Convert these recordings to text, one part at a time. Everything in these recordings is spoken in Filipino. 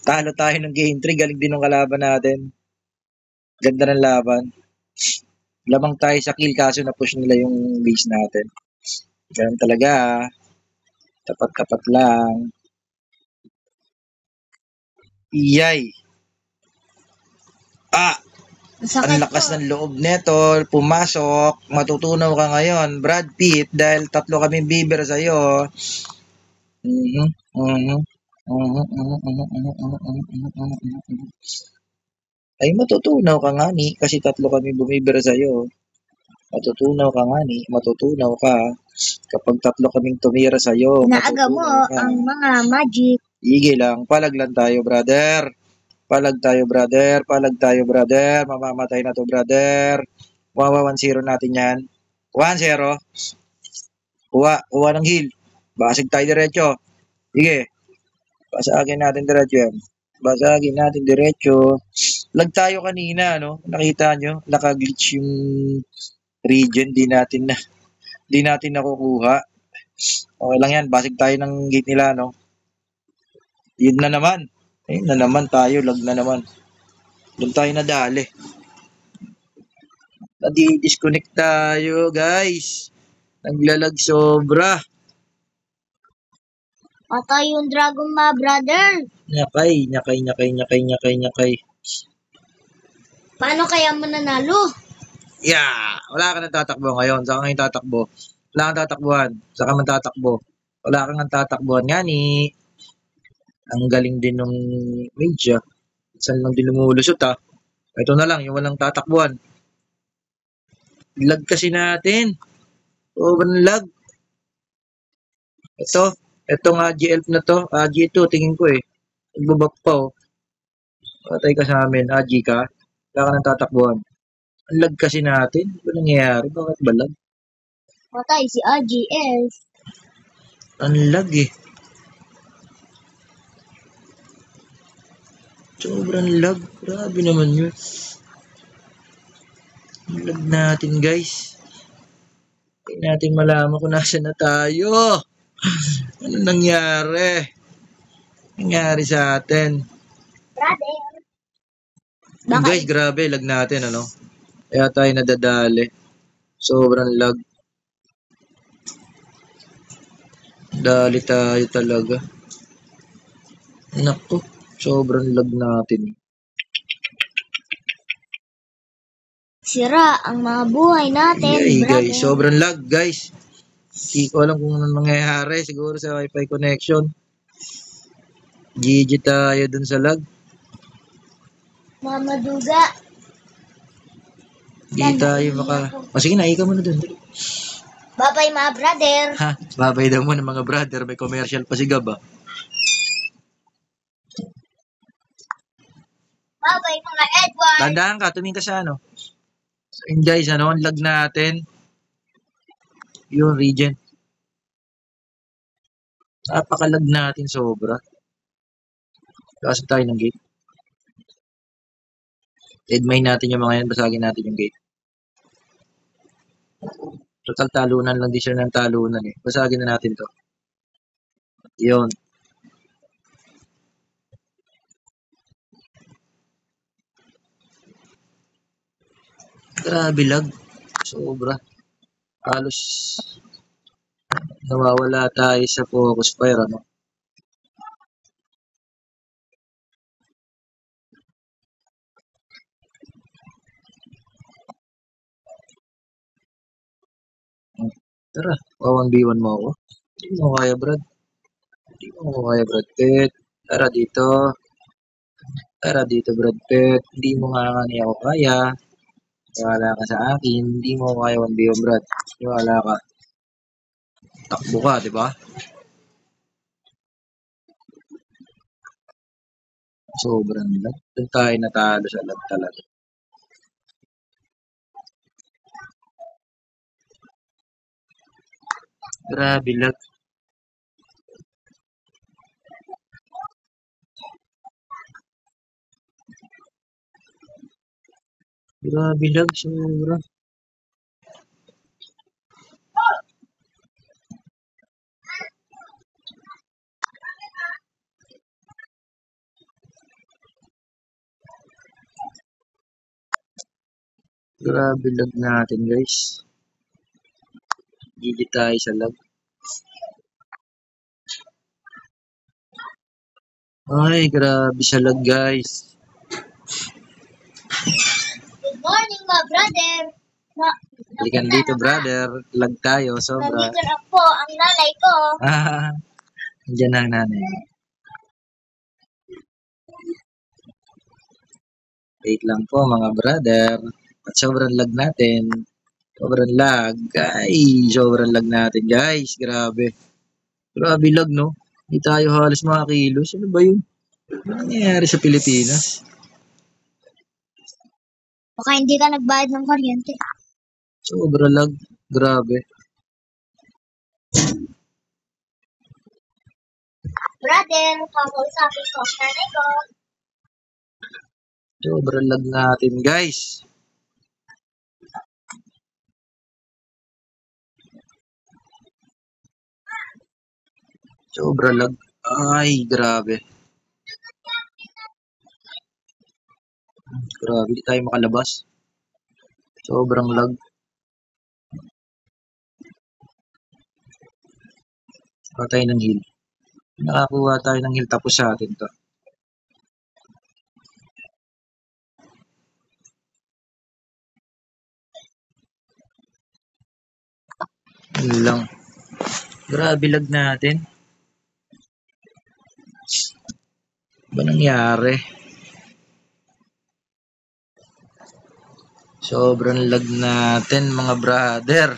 Talo tayo ng game 3. Galing din ng kalaban natin. Ganda ng laban. Lamang tayo sa kill kaso na-push nila yung base natin. Ganun talaga. Tapat-tapat lang. Iyay. Ang lakas ng loob neto. Pumasok. Matutunaw ka ngayon. Brad Pitt. Dahil 3 kaming biber sa'yo. Ay, matutunaw ka nga ni. Kasi 3 kami bumiber sa'yo. Matutunaw ka nga ni. Matutunaw ka. Kapag 3 kaming tumira sa'yo. Naaga mo ang mga magic. Sige lang. Palag lang tayo, brother. Palag tayo, brother. Palag tayo, brother. Mamamatay na to, brother. Wawa 1-0 natin yan. 1-0. Kuha ng heal. Basig tayo diretso. Sige. Basagin natin diretso yan. Basagin natin diretso. Lag tayo kanina, no? Nakita nyo? Nakaglitch yung region. Di natin nakukuha. Okay lang yan. Basig tayo ng gate nila, no? Yun na naman. Ayun na naman tayo. Lag na naman. Doon tayo nadali. Nadi-disconnect tayo, guys. Naglalag sobra. Patay yung dragon ma, brother. Nyakay. Paano kaya mananalo? Yeah! Wala ka nang tatakbo ngayon. Saka ngayon tatakbo. Wala kang tatakbuhan. Saka man tatakbo. Wala kang tatakbuhan nga ni. Ang galing din nung mage. Saan lang din lumulusot ha. Ito na lang, yung walang tatakbuhan. Lag kasi natin. Sobrang lag. Itong AG11 na to. AG2, tingin ko eh. Nagbabak pa oh. Patay ka sa amin. AG ka. Wala ka nang tatakbuhan. Ang lag kasi natin. Ano nangyayari? Bakit ba lag? Patay si AGS. Ang lag eh. Sobrang lag. Grabe naman yun. Ang lag natin guys. Hindi natin malaman kung nasa na tayo. Ano nangyari? Nangyari sa atin. Brother. Guys, grabe. Lag natin ano. Kaya tayo nadadali. Sobrang lag. Dali tayo talaga. Naku. Sobrang lag natin. Sira ang mga buhay natin, Yay, brother. guys. Sobrang lag, guys. Hindi ko alam kung anong nangyayari. Siguro sa wifi connection. GG tayo dun sa lag. Mamaduga. Hindi tayo sige na, ikaw muna dun. Babay mga brother. Ha? Babay daw mo ng mga brother. May commercial pa si Gab ah. Babay mga Edward. Tandaan ka, tumingin ka sa ano. So, yun guys, ano, ang lag natin. Yung region. Napakalag natin sobra. Kasi tayo ng gate. Deadmine natin yung mga yan. Basagin natin yung gate. Total talunan lang din siya ng talunan eh. Basagin na natin to. Yun. Grabe lag. Sobra. Halos nawawala tayo sa focus fire ano. Tara, 1v1 mo ako. Hindi mo kaya, Brad. Hindi mo kaya, Brad Pitt. Tara dito. Tara dito, Brad Pitt. Hindi mo nga niya ako kaya. Wala ka sa akin. Hindi mo kaya 1v1, Brad. Wala ka. Takbo ka, di ba? Sobrang lag. Doon tayo natalo sa lag talaga. Grabe lag. Grabe lag, sobra. Grabe lag natin, guys. GG tayo sa lag. Ay, grabe sa lag, guys. Good morning, my brother. Balikan dito, brother. Lag tayo, sobra. Nandito na po ang nanay ko. Diyan ang nanay. Wait lang po, mga brother. At sobrang lag natin. Sobrang lag. Ay, sobrang lag natin, guys. Grabe. Grabe lag, no? Hindi tayo halos makakilos. Ano ba yun? Ano nangyayari sa Pilipinas? Baka hindi ka nagbayad ng kuryente. Sobrang lag. Grabe. Brother, kakausapin ko ang nanay ko. Sobrang lag natin, guys. Sobrang lag. Ay, grabe. Grabe, hindi tayo makalabas. Sobrang lag. Nakakuha tayo ng heal. Nakakuha tayo ng heal tapos sa atin to. Yun lang. Grabe lag natin. Ba nangyari? Sobrang lag natin, mga brother.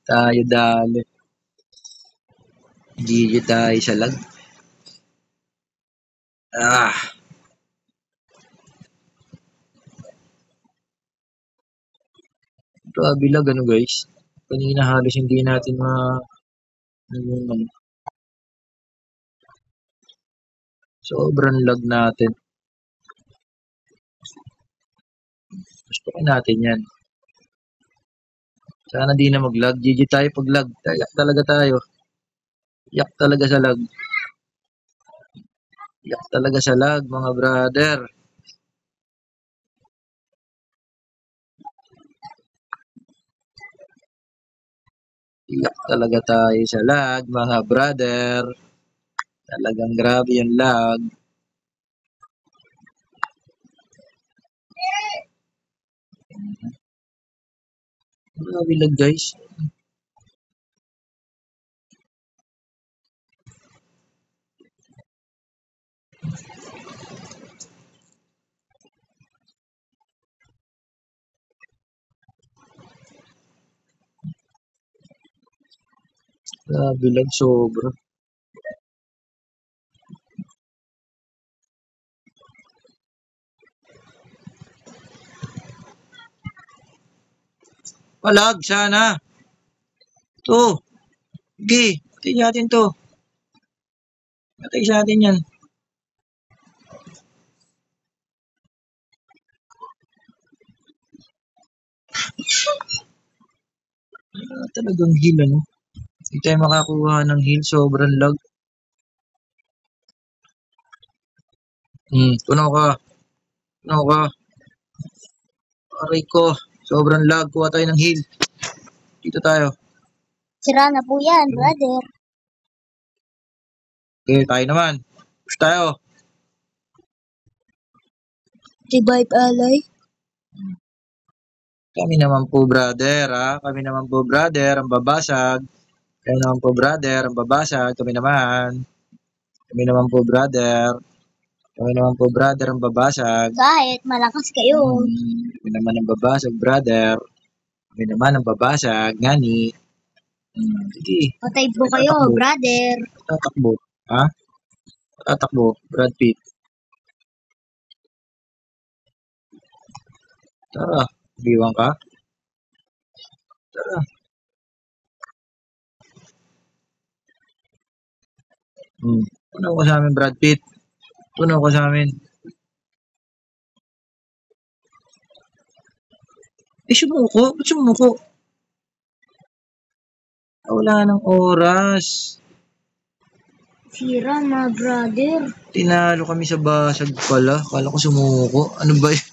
Tayo dali. GG tayo sa lag. Grabe lag, ano guys. Kanina halos hindi natin sobrang lag natin. Gusto ko natin yan. Sana di na mag-lag. GG tayo pag lag. Yak talaga tayo. Yak talaga sa lag. Yak talaga sa lag, mga brother. Yak talaga tayo sa lag, mga brother. Talagang grabe yung lag. Grabe lag, guys. Grabe lag, sobra. Palag, sana. To. Sige, patay natin to. Patay sa atin yan. Talagang heal, ano? Hindi tayo makakuha ng heal, sobrang lag. Tunaw ka. Tunaw ka. Aray ko. Sobrang lag. Kuha tayo ng heal. Dito tayo. Sira na po yan, brother. Okay, tayo naman. Push tayo. Revive ally. Kami naman po, brother, ha? Kami naman po, brother, ang babasag. Kami naman po, brother, ang babasag. Kami naman. Kami naman po, brother. Kami naman po, brother, ang babasag. Kahit malakas kayo. Kami naman ang babasag, brother. Kami naman ang babasag. Ngani. Sige. Patay po kayo, brother. Tatakbo. Ha? Tatakbo, Brad Pitt. Tara. Biwang ka? Tara. Tunaw ka sa amin, Brad Pitt. Tunaw ka sa amin. Sumuko. Ba't sumuko? Wala nang oras. Sira, my brother. Tinalo kami sa basag pala. Kala ko sumuko. Ano ba yun?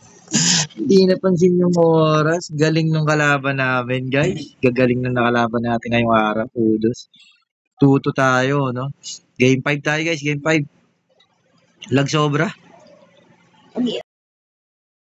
Hindi napansin yung oras. Galing nung kalaban namin, guys. Gagaling na nakalaban natin ngayong araw. Kudos. 2-2 tayo, no? Game 5 tayo, guys. Game 5. Lag sobra.